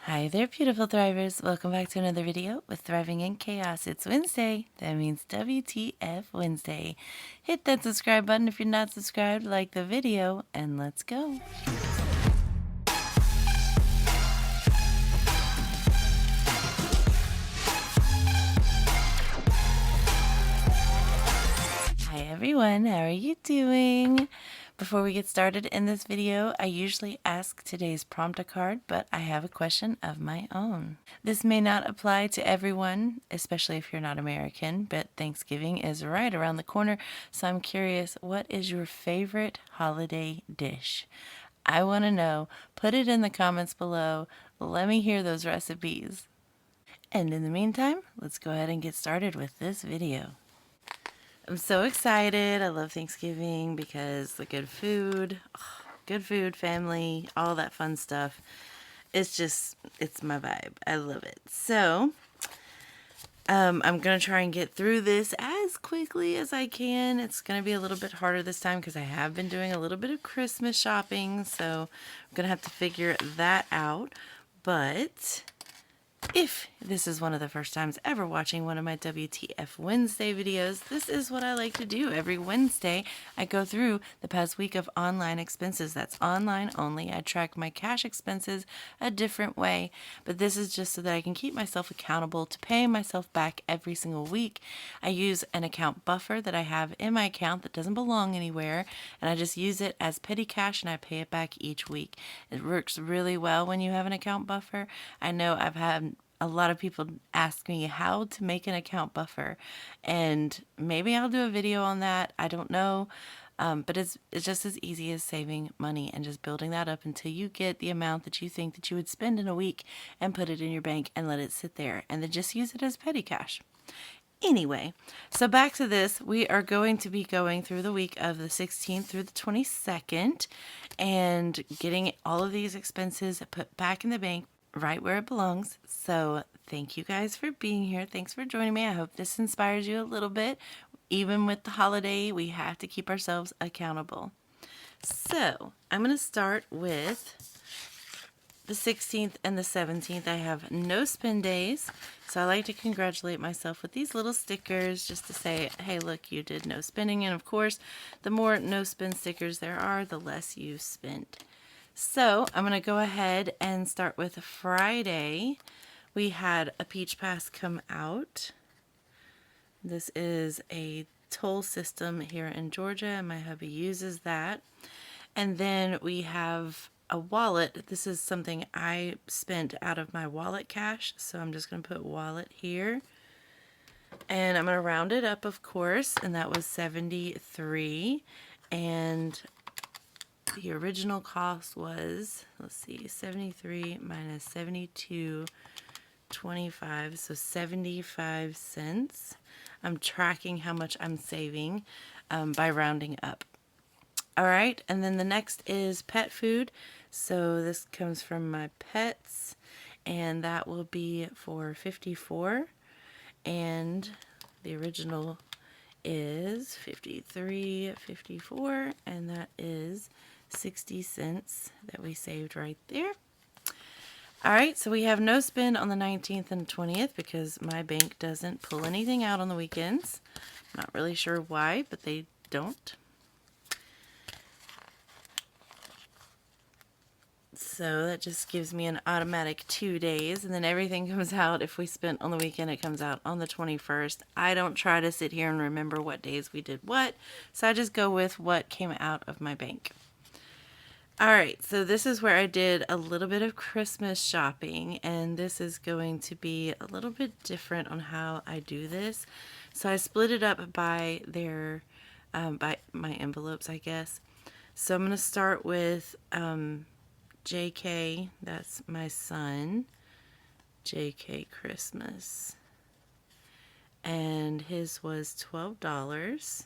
Hi there, beautiful thrivers. Welcome back to another video with Thriving in Chaos. It's Wednesday. That means WTF Wednesday. Hit that subscribe button if you're not subscribed, like the video, and let's go. Hi everyone, how are you doing? Before we get started in this video, I usually ask today's prompt a card, but I have a question of my own. This may not apply to everyone, especially if you're not American, but Thanksgiving is right around the corner, so I'm curious, what is your favorite holiday dish? I want to know. Put it in the comments below. Let me hear those recipes. And in the meantime, let's go ahead and get started with this video. I'm so excited. I love Thanksgiving because the good food, family, all that fun stuff. It's my vibe. I love it. So, I'm going to try and get through this as quickly as I can. It's going to be a little bit harder this time because I have been doing a little bit of Christmas shopping. So, I'm going to have to figure that out. But if this is one of the first times ever watching one of my WTF Wednesday videos, this is what I like to do. Every Wednesday, I go through the past week of online expenses. That's online only. I track my cash expenses a different way, but this is just so that I can keep myself accountable to paying myself back every single week. I use an account buffer that I have in my account that doesn't belong anywhere, and I just use it as petty cash and I pay it back each week. It works really well when you have an account buffer. I know I've had a lot of people ask me how to make an account buffer, and maybe I'll do a video on that. I don't know, but it's just as easy as saving money and just building that up until you get the amount that you think that you would spend in a week and put it in your bank and let it sit there and then just use it as petty cash. Anyway, so back to this. We are going to be going through the week of the 16th through the 22nd and getting all of these expenses put back in the bank right where it belongs. So thank you guys for being here. Thanks for joining me. I hope this inspires you a little bit. Even with the holiday, we have to keep ourselves accountable. So I'm going to start with the 16th and the 17th. I have no spend days, so I like to congratulate myself with these little stickers just to say, hey, look, you did no spending. And of course, the more no spend stickers there are, the less you spent. So I'm going to go ahead and start with Friday. We had a Peach Pass come out. This is a toll system here in Georgia, and my hubby uses that. And then we have a wallet. This is something I spent out of my wallet cash, so I'm just going to put wallet here. And I'm going to round it up, of course, and that was $73. And the original cost was, let's see, 73 minus 72.25, so 75 cents. I'm tracking how much I'm saving by rounding up. All right, and then the next is pet food. So this comes from my pets, and that will be for 54, and the original is 53.54, and that is 60 cents that we saved right there. All right, so we have no spend on the 19th and 20th because my bank doesn't pull anything out on the weekends. I'm not really sure why, but they don't. So that just gives me an automatic 2 days, and then everything comes out. If we spent on the weekend, it comes out on the 21st. I don't try to sit here and remember what days we did what, so I just go with what came out of my bank. All right, so this is where I did a little bit of Christmas shopping, and this is going to be a little bit different on how I do this. So I split it up by their, by my envelopes, I guess. So I'm going to start with JK, that's my son, JK Christmas, and his was $12,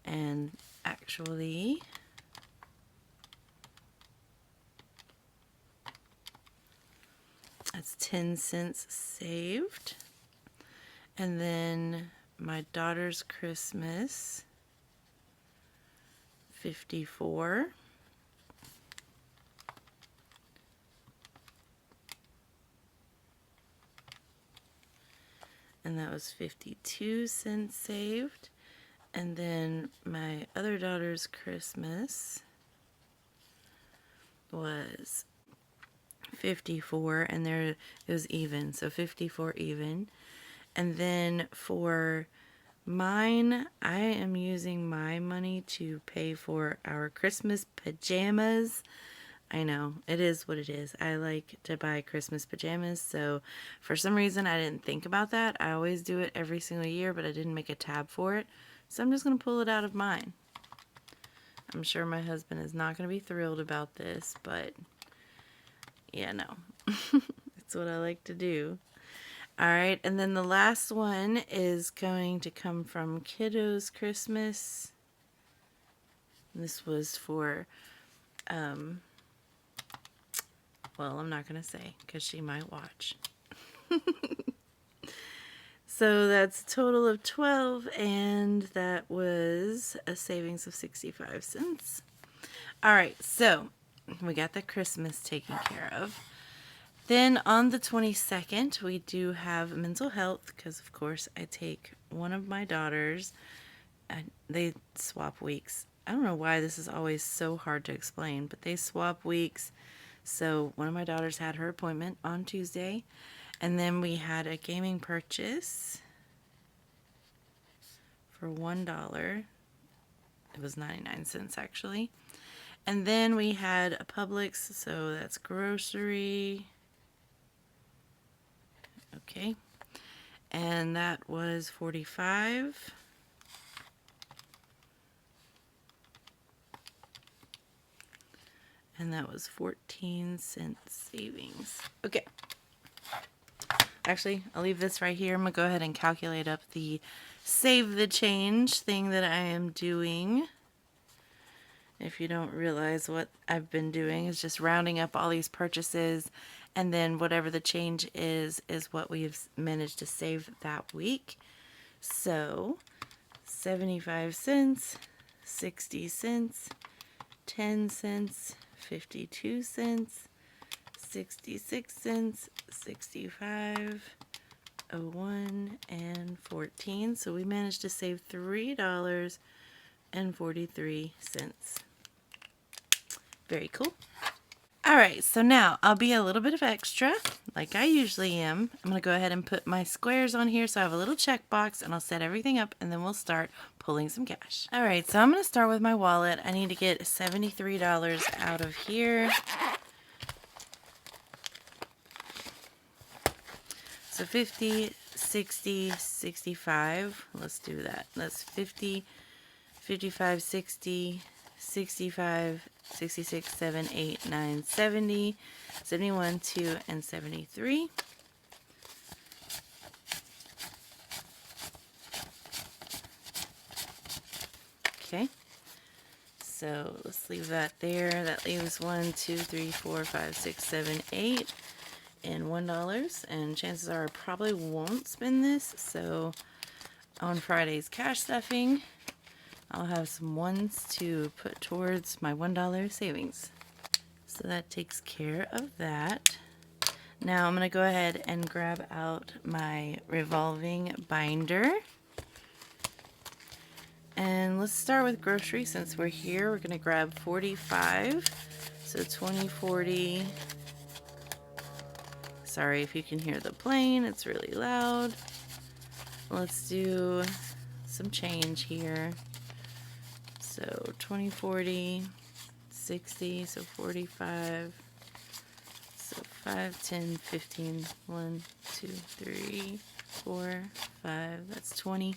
and actually that's 10 cents saved. And then my daughter's Christmas, 54. and that was 52 cents saved. And then my other daughter's Christmas was 54, and there it was even, so 54 even. And then for mine, I am using my money to pay for our Christmas pajamas. I know, it is what it is. I like to buy Christmas pajamas, so for some reason I didn't think about that. I always do it every single year, but I didn't make a tab for it. So I'm just going to pull it out of mine. I'm sure my husband is not going to be thrilled about this, but yeah, no. It's what I like to do. Alright, and then the last one is going to come from Kiddo's Christmas. This was for, well, I'm not going to say because she might watch. So that's a total of 12, and that was a savings of 65 cents. Alright, so we got the Christmas taken care of. Then on the 22nd, we do have mental health, because of course I take one of my daughters, and they swap weeks. I don't know why this is always so hard to explain, but they swap weeks. So one of my daughters had her appointment on Tuesday, and then we had a gaming purchase for $1. It was 99 cents actually. And then we had a Publix, so that's grocery. Okay. And that was 45. And that was 14 cents savings. Okay. Actually, I'll leave this right here. I'm going to go ahead and calculate up the save the change thing that I am doing. If you don't realize what I've been doing is just rounding up all these purchases, and then whatever the change is what we've managed to save that week. So 75 cents, 60 cents, 10 cents, 52 cents, 66 cents, 65, 01, and 14. So we managed to save $3.43. Very cool. Alright, so now I'll be a little bit of extra, like I usually am. I'm going to go ahead and put my squares on here so I have a little checkbox, and I'll set everything up, and then we'll start pulling some cash. Alright, so I'm going to start with my wallet. I need to get $73 out of here. So 50, 60, 65. Let's do that. That's 50, 55, 60, 65, 66, 7, 8, 9, 70, 71, 2, and 73. Okay. So let's leave that there. That leaves 1, 2, 3, 4, 5, 6, 7, 8. And $1, and chances are I probably won't spend this, so on Friday's cash stuffing I'll have some ones to put towards my $1 savings. So that takes care of that. Now I'm going to go ahead and grab out my revolving binder, and let's start with grocery since we're here. We're going to grab 45, so 20, 40. Sorry if you can hear the plane, it's really loud. Let's do some change here. So 20, 40, 60, so 45, so 5, 10, 15, 1, 2, 3, 4, 5, that's 20.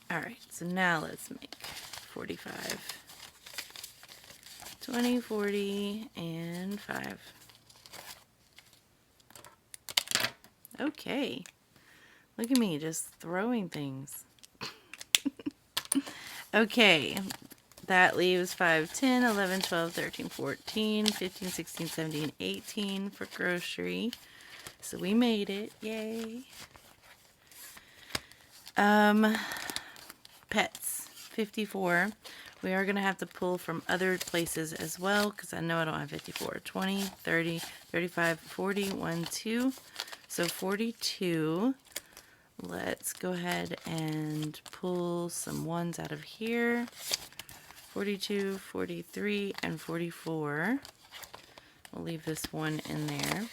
Alright, so now let's make 45. 20, 40, and 5. Okay. Look at me just throwing things. Okay. That leaves 5, 10, 11, 12, 13, 14, 15, 16, 17, 18 for grocery. So we made it. Yay. Pets. 54. We are going to have to pull from other places as well, because I know I don't have 54. 20, 30, 35, 40, 1, 2. So 42. Let's go ahead and pull some ones out of here. 42, 43, and 44. We'll leave this one in there.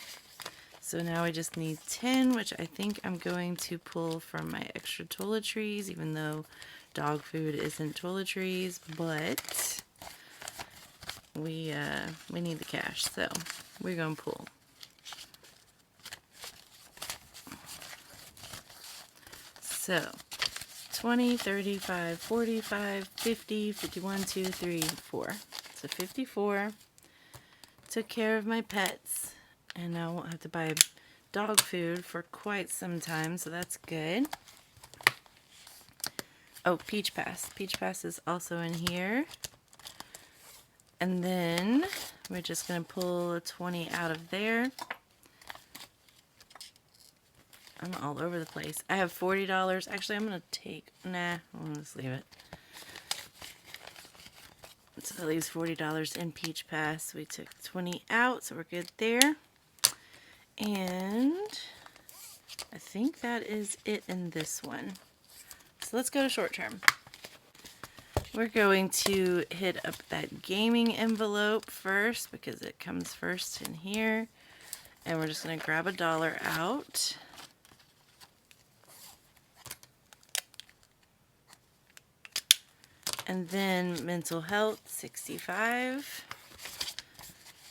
So now I just need 10, which I think I'm going to pull from my extra toiletries, even though dog food isn't toiletries, but we need the cash, so we're going to pull. So 20, 35, 45, 50, 51, 2, 3, 4. So 54. Took care of my pets, and now I won't have to buy dog food for quite some time, so that's good. Oh, Peach Pass. Peach Pass is also in here. And then we're just going to pull a 20 out of there. I'm all over the place. I have $40. Actually, I'm going to take... Nah, I'll just leave it. So that leaves $40 in Peach Pass. We took 20 out, so we're good there. And I think that is it in this one. So let's go to short term. We're going to hit up that gaming envelope first because it comes first in here. And we're just going to grab $1 out. And then mental health, 65.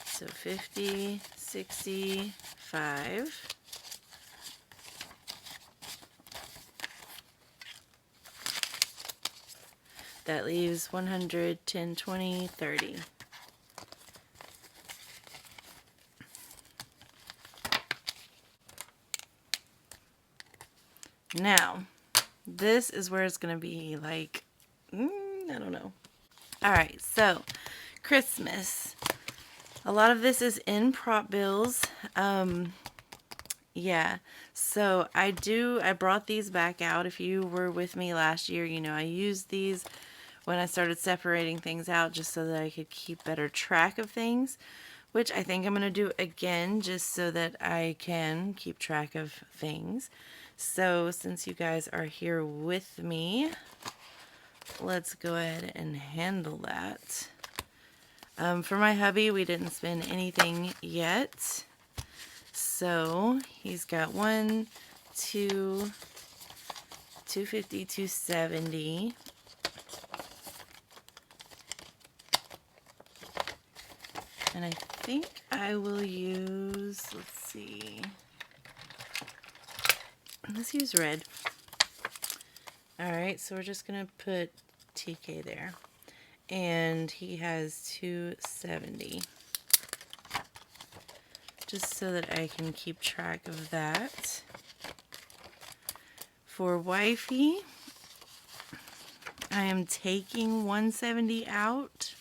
So 50, 65. That leaves 100, 10, 20, 30. Now, this is where it's going to be like, I don't know. Alright, so Christmas. A lot of this is in prop bills. Yeah, so I brought these back out. If you were with me last year, you know I used these when I started separating things out just so that I could keep better track of things, which I think I'm going to do again just so that I can keep track of things. So since you guys are here with me, let's go ahead and handle that. For my hubby, we didn't spend anything yet. So he's got 1, 2, 250, 270. And I think I will use, let's see, let's use red. Alright, so we're just going to put TK there. And he has 270. Just so that I can keep track of that. For wifey, I am taking 170 out.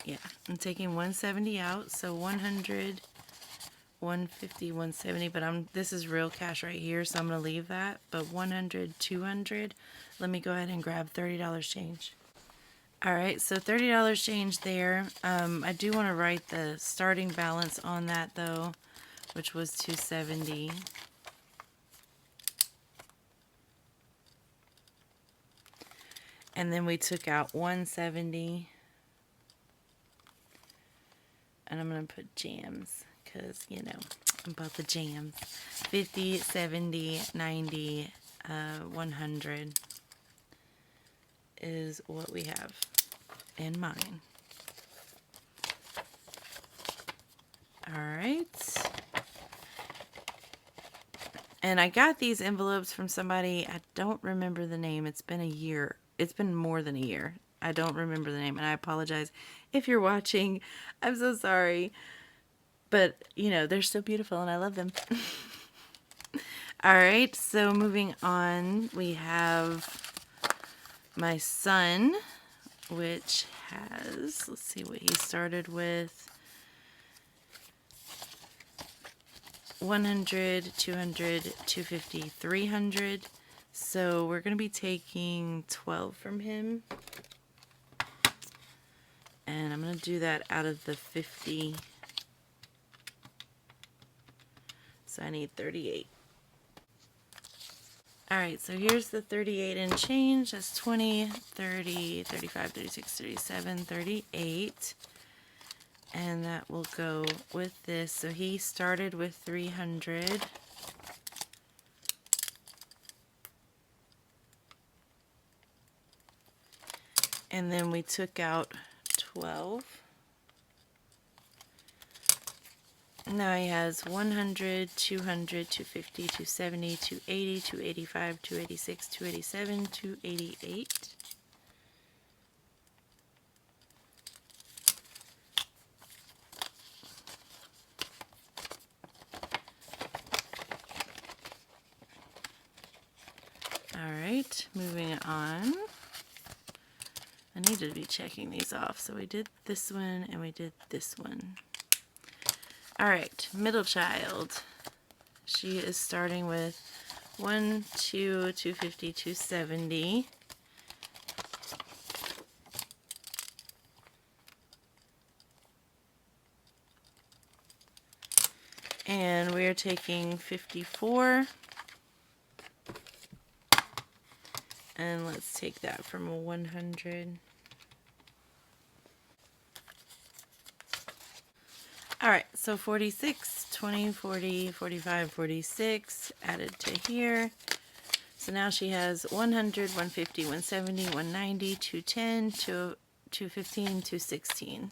Yeah, I'm taking 170 out, so 100, 150, 170, but this is real cash right here, so I'm going to leave that. But 100, 200, let me go ahead and grab $30 change. Alright, so $30 change there. I do want to write the starting balance on that though, which was 270. And then we took out 170. And I'm going to put jams because, you know, I'm about the jams. 50, 70, 90, 100 is what we have in mine. Alright. And I got these envelopes from somebody. I don't remember the name. It's been a year. It's been more than a year. I don't remember the name, and I apologize if you're watching. I'm so sorry. But, you know, they're so beautiful, and I love them. Alright, so moving on, we have my son, which has, let's see what he started with. 100, 200, 250, 300. So we're going to be taking 12 from him. I'll do that out of the 50. So I need 38. Alright, so here's the 38 and change. That's 20, 30, 35, 36, 37, 38. And that will go with this. So he started with 300. And then we took out 12. Now he has 100, 200, 250, 270, 280, 285, 286, 287, 288. Alright, moving on. I need to be checking these off. So we did this one and we did this one. Alright, middle child. She is starting with 1, 2, 250, 270. And we are taking 54. And let's take that from a 100. Alright, so 46, 20, 40, 45, 46 added to here. So now she has 100, 150, 170, 190, 210, 215, 216.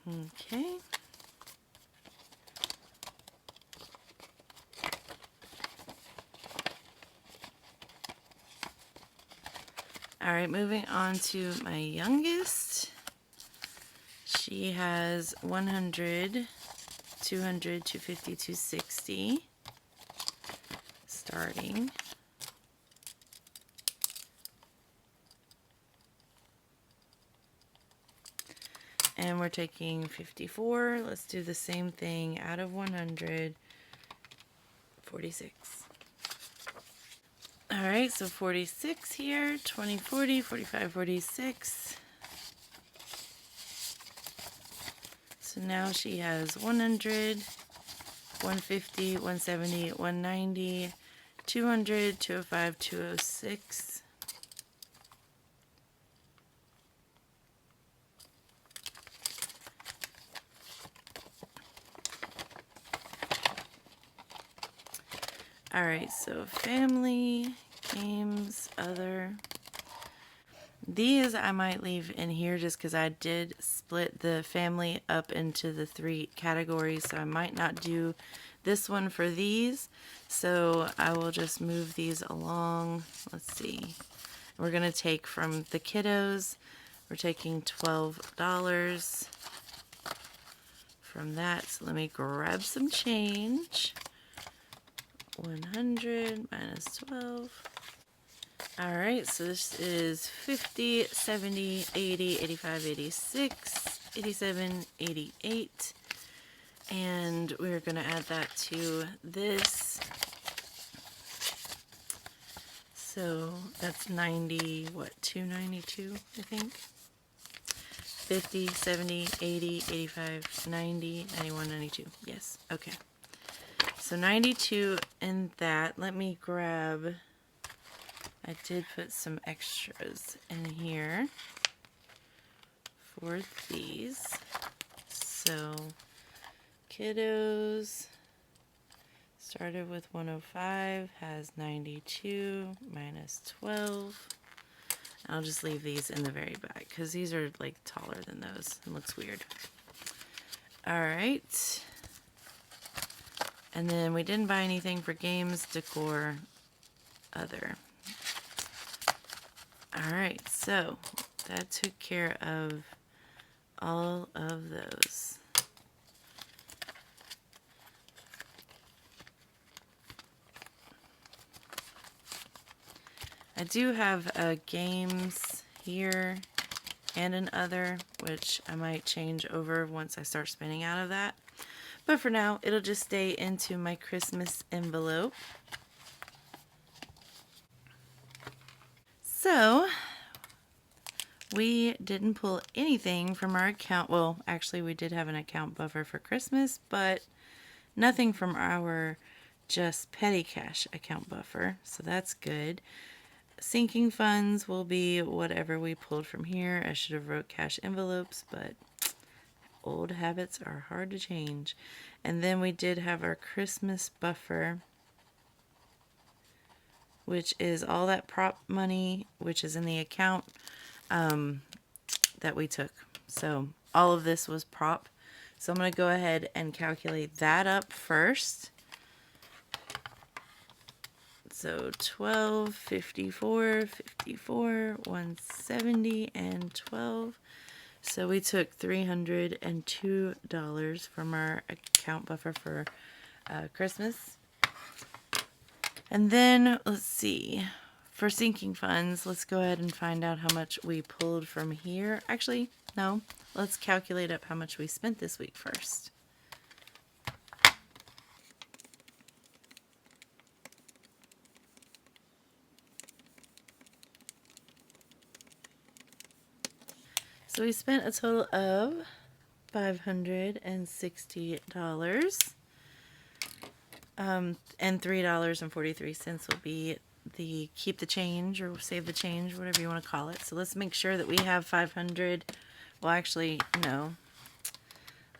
Okay. Alright, moving on to my youngest. She has 100, 200, 250, 260 starting. And we're taking 54. Let's do the same thing out of 100, 46. Alright, so 46 here, 20, 40, 45, 46. So now she has 100, 150, 170, 190, 200, 205, 206. Alright, so family, games, other. These I might leave in here just because I did split the family up into the 3 categories, so I might not do this one for these. So I will just move these along. Let's see. We're going to take from the kiddos, we're taking $12 from that. So let me grab some change. 100 minus 12. Alright, so this is 50, 70, 80, 85, 86, 87, 88. And we're going to add that to this. So that's 90, what, 292, I think? 50, 70, 80, 85, 90, 91, 92. Yes, okay. So 92 in that. Let me grab, I did put some extras in here for these. So kiddos started with 105, has 92 minus 12. I'll just leave these in the very back because these are like taller than those. It looks weird. All right. And then we didn't buy anything for games, decor, other. Alright, so that took care of all of those. I do have games here and an other, which I might change over once I start spinning out of that. But for now, it'll just stay into my Christmas envelope. So we didn't pull anything from our account. Well, actually we did have an account buffer for Christmas, but nothing from our just petty cash account buffer. So that's good. Sinking funds will be whatever we pulled from here. I should have wrote cash envelopes, but old habits are hard to change. And then we did have our Christmas buffer, which is all that prop money, which is in the account that we took. So all of this was prop. So I'm going to go ahead and calculate that up first. So 12, 54, 54, 170, and 12. So we took $302 from our account buffer for Christmas. And then, let's see, for sinking funds, let's go ahead and find out how much we pulled from here. Actually, no, let's calculate up how much we spent this week first. So we spent a total of $560. And $3.43 will be the keep the change or save the change, whatever you want to call it. So let's make sure that we have 500. Well, actually, no.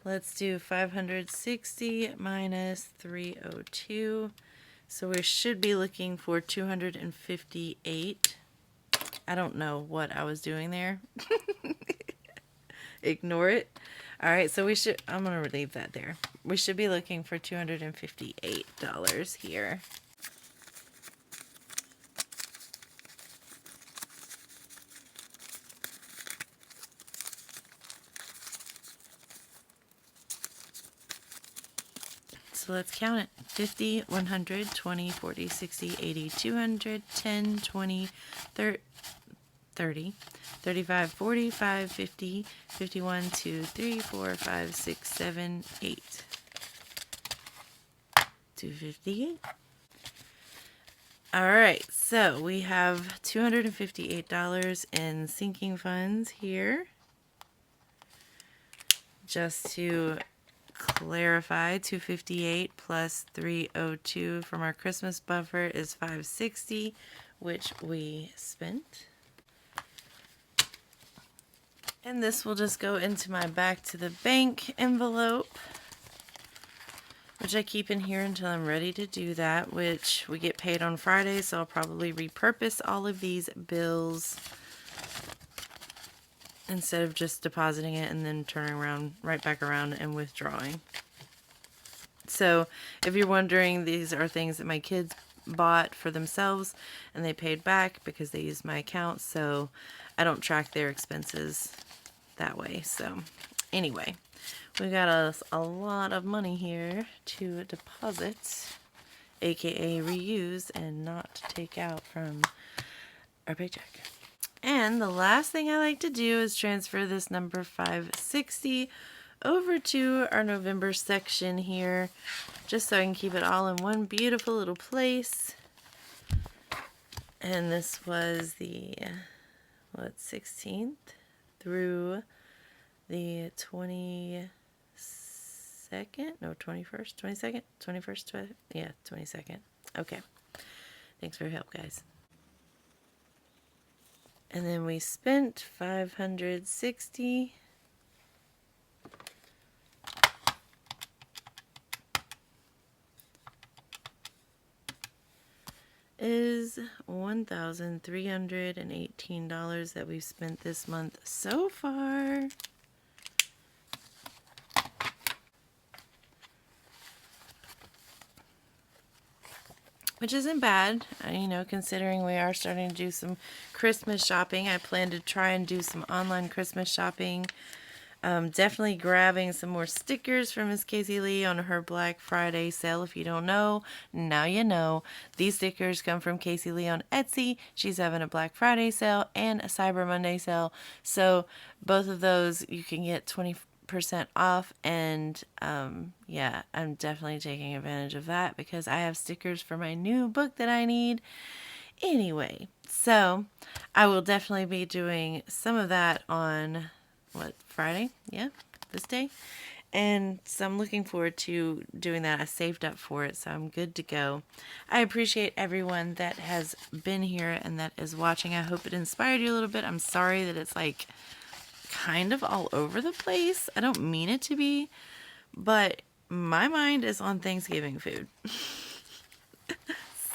Let's do 560 minus 302. So we should be looking for 258. I don't know what I was doing there. Ignore it. All right, so I'm going to leave that there. We should be looking for $258 here. So let's count it. 50, 100, 20, 40, 60, 80, 200, 10, 20, 30, 35, 45, 50, 51, 2, 3, 4, 5, 6, 7, 8. 258. All right, so we have $258 in sinking funds here. Just to clarify, 258 plus 302 from our Christmas buffer is 560, which we spent. And this will just go into my back to the bank envelope, which I keep in here until I'm ready to do that, which we get paid on Friday, so I'll probably repurpose all of these bills instead of just depositing it and then turning around, right back around and withdrawing. So if you're wondering, these are things that my kids bought for themselves and they paid back because they used my account, so I don't track their expenses that way. So anyway, we got a lot of money here to deposit, aka reuse and not take out from our paycheck. And the last thing I like to do is transfer this number 560 over to our November section here, just so I can keep it all in one beautiful little place. And this was the 16th through the 22nd, no, 21st, 22nd, 21st, yeah, 22nd. Okay, thanks for your help, guys. And then we spent 560. Is $1,318 that we've spent this month so far. Which isn't bad, you know, considering we are starting to do some Christmas shopping. I plan to try and do some online Christmas shopping. Definitely grabbing some more stickers from Miss Casey Lee on her Black Friday sale. If you don't know, now you know. These stickers come from Casey Lee on Etsy. She's having a Black Friday sale and a Cyber Monday sale. So both of those you can get 20% off, and yeah, I'm definitely taking advantage of that because I have stickers for my new book that I need. Anyway, so I will definitely be doing some of that on, what, Friday? Yeah, this day. And so I'm looking forward to doing that. I saved up for it, so I'm good to go. I appreciate everyone that has been here and that is watching. I hope it inspired you a little bit. I'm sorry that it's like kind of all over the place. I don't mean it to be, but my mind is on Thanksgiving food.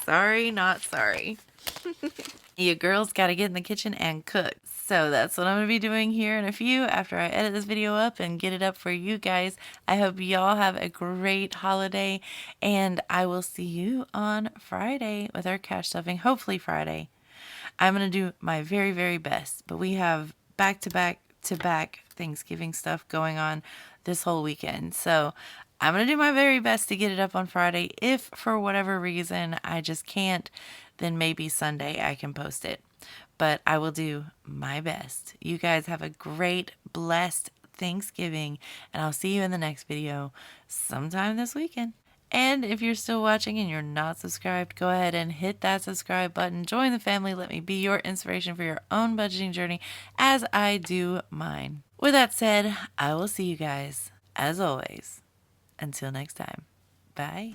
Sorry, not sorry. You girls got to get in the kitchen and cook. So that's what I'm going to be doing here in a few after I edit this video up and get it up for you guys. I hope y'all have a great holiday, and I will see you on Friday with our cash stuffing. Hopefully Friday. I'm going to do my very, very best, but we have back to back to back Thanksgiving stuff going on this whole weekend. So I'm going to do my very best to get it up on Friday. If for whatever reason I just can't, then maybe Sunday I can post it. But I will do my best. You guys have a great, blessed Thanksgiving, and I'll see you in the next video sometime this weekend. And if you're still watching and you're not subscribed, go ahead and hit that subscribe button. Join the family. Let me be your inspiration for your own budgeting journey as I do mine. With that said, I will see you guys, as always. Until next time, bye.